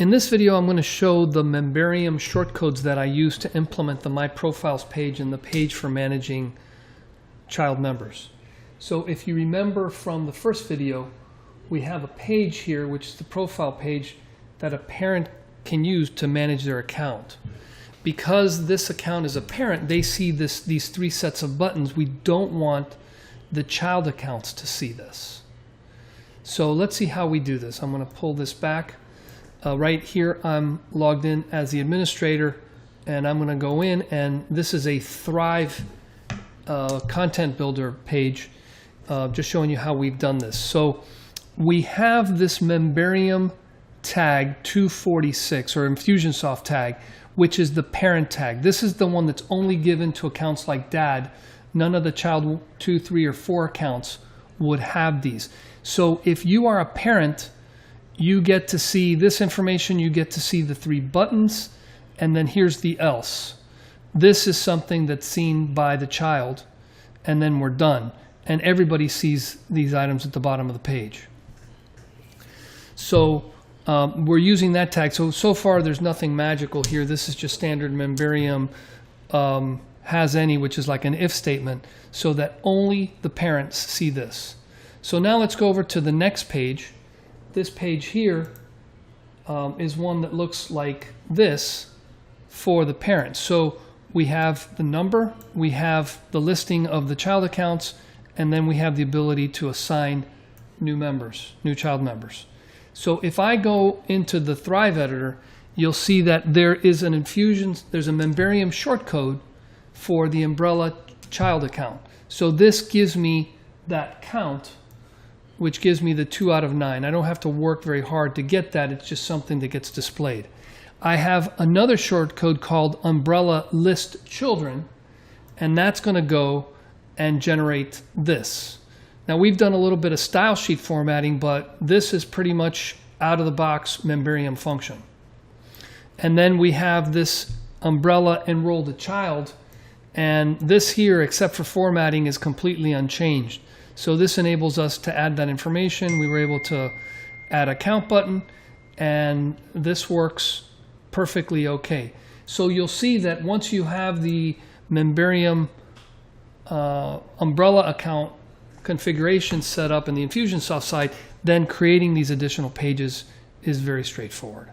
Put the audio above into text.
In this video, I'm going to show the Memberium shortcodes that I use to implement the My Profiles page and the page for managing child members. So if you remember from the first video, we have a page here, which is the profile page that a parent can use to manage their account. Because this account is a parent, they see these three sets of buttons. We don't want the child accounts to see this. So let's see how we do this. I'm going to pull this back. Right here, I'm logged in as the administrator, and I'm going to go in, and this is a Thrive content builder page, just showing you how we've done this. So we have this Memberium tag 246, or Infusionsoft tag, which is the parent tag. This is the one that's only given to accounts like dad. None of the child 2, 3, or 4 accounts would have these. So if you are a parent, you get to see this information, you get to see the 3 buttons, and then here's the else. This is something that's seen by the child, and then we're done. And everybody sees these items at the bottom of the page. So we're using that tag. So far there's nothing magical here. This is just standard Memberium has any, which is like an if statement, so that only the parents see this. So now let's go over to the next page. This page here is one that looks like this for the parents. So we have the number, we have the listing of the child accounts, and then we have the ability to assign new members, new child members. So if I go into the Thrive editor, you'll see that there is an there's a Memberium shortcode for the umbrella child account. So this gives me that count, which gives me the 2 out of 9. I don't have to work very hard to get that. It's just something that gets displayed. I have another shortcode called umbrella list children, and that's going to go and generate this. Now we've done a little bit of style sheet formatting, but this is pretty much out of the box Memberium function. And then we have this umbrella enrolled a child, and this here, except for formatting, is completely unchanged. So this enables us to add that information. We were able to add a count button, and this works perfectly okay. So you'll see that once you have the Memberium umbrella account configuration set up in the Infusionsoft side, then creating these additional pages is very straightforward.